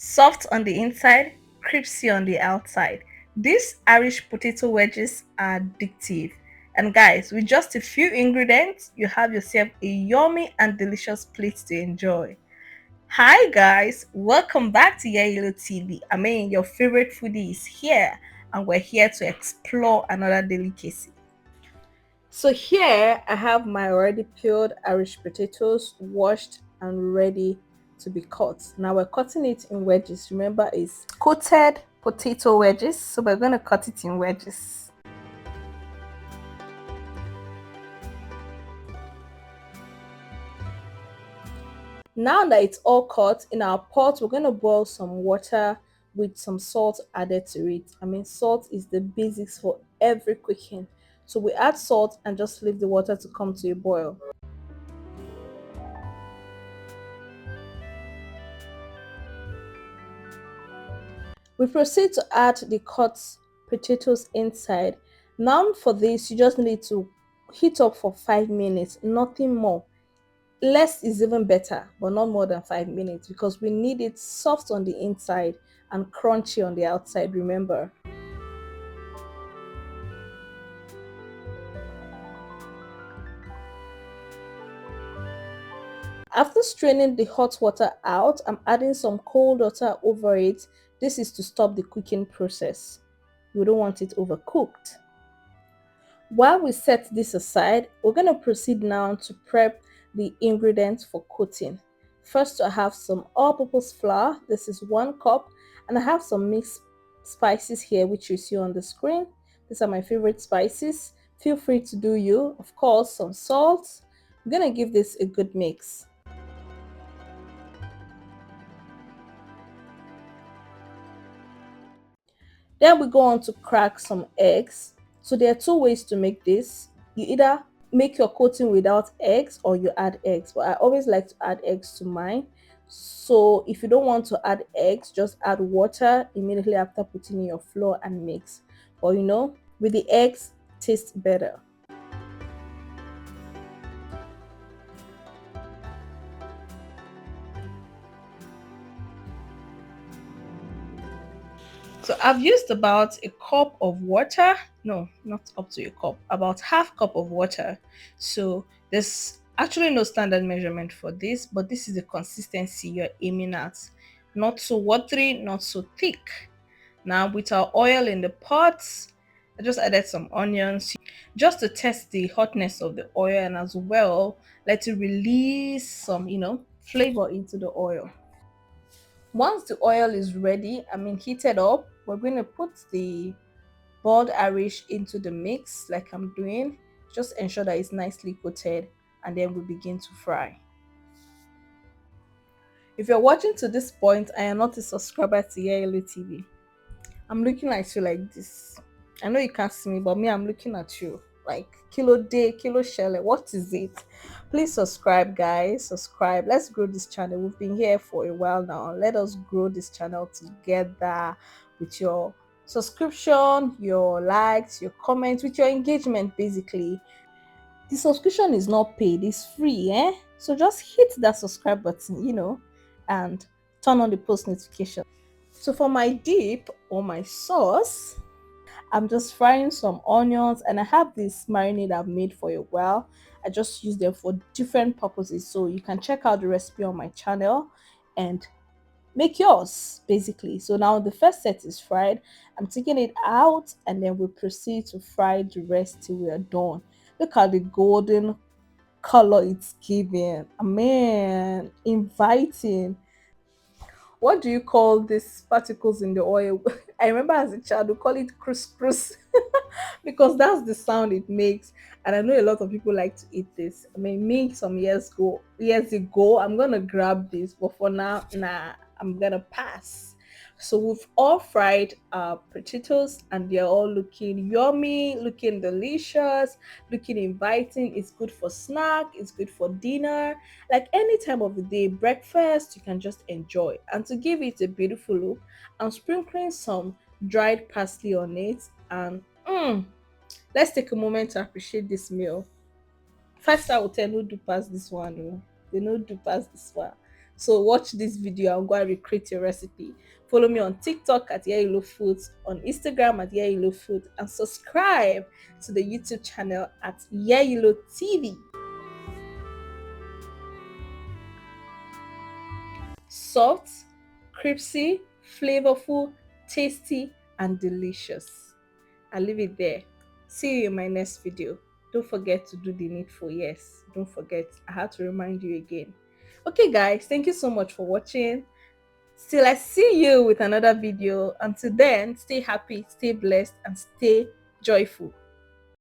Soft on the inside, crispy on the outside. These Irish potato wedges are addictive. And guys, with just a few ingredients, you have yourself a yummy and delicious plate to enjoy. Hi guys, welcome back to Yellow TV. I mean, your favorite foodie is here, and we're here to explore another delicacy. So here I have my already peeled Irish potatoes, washed and ready to be cut. Now we're cutting it in wedges. Remember, it's coated potato wedges, so we're going to cut it in wedges. Now that it's all cut in our pot, we're going to boil some water with some salt added to it. I mean, salt is the basics for every cooking. So we add salt and just leave the water to come to a boil. We proceed to add the cut potatoes inside. Now for this, you just need to heat up for 5 minutes, nothing more. Less is even better, but not more than 5 minutes because we need it soft on the inside and crunchy on the outside, remember. After straining the hot water out, I'm adding some cold water over it. This is to stop the cooking process. We don't want it overcooked. While we set this aside, we're going to proceed now to prep the ingredients for coating. First, I have some all-purpose flour. This is 1 cup, and I have some mixed spices here, which you see on the screen. These are my favorite spices. Feel free to do you. Of course, some salt. I'm going to give this a good mix. Then we go on to crack some eggs. So there are two ways to make this. You either make your coating without eggs or you add eggs. But I always like to add eggs to mine. So if you don't want to add eggs, just add water immediately after putting in your flour and mix. But with the eggs, tastes better. So I've used about a cup of water. No, not up to a cup, about half cup of water. So there's actually no standard measurement for this, but this is the consistency you're aiming at. Not so watery, not so thick. Now with our oil in the pot, I just added some onions just to test the hotness of the oil and as well let it release some, flavor into the oil. Once the oil is ready, I mean heated up, we're going to put the boiled Irish into the mix like I'm doing. Just ensure that it's nicely coated and then we begin to fry. If you're watching to this point and you're not a subscriber to Yellow TV, I'm looking at you like this. I know you can't see me, but me, I'm looking at you like kilo day, kilo shell. What is it? Please subscribe, guys. Subscribe. Let's grow this channel. We've been here for a while now. Let us grow this channel together with your subscription, your likes, your comments, with your engagement, basically. The subscription is not paid, it's free, eh? So just hit that subscribe button, and turn on the post notification. So for my dip or my sauce, I'm just frying some onions and I have this marinade I've made for a while. I just use them for different purposes. So you can check out the recipe on my channel and make yours basically. So now the first set is fried. I'm taking it out and then we proceed to fry the rest till we are done. Look at the golden color it's giving. Man, inviting. What do you call these particles in the oil? I remember as a child we call it crus because that's the sound it makes. And I know a lot of people like to eat this. I mean, me some years ago, I'm gonna grab this, but for now, nah, I'm gonna pass. So we've all fried potatoes and they're all looking yummy, looking delicious, looking inviting. It's good for snack, it's good for dinner, like any time of the day, breakfast, you can just enjoy. And to give it a beautiful look, I'm sprinkling some dried parsley on it. And let's take a moment to appreciate this meal. 5 star hotel no do pass this one, oh. They no do pass this one. So watch this video and go and recreate your recipe. Follow me on TikTok at Yellow Foods, on Instagram at Yellow Food, and subscribe to the YouTube channel at Yellow TV. Salt, crispy, flavorful, tasty, and delicious. I'll leave it there. See you in my next video. Don't forget to do the needful. Yes, don't forget. I had to remind you again. Okay, guys, thank you so much for watching. Till I see you with another video. Until then, stay happy, stay blessed, and stay joyful.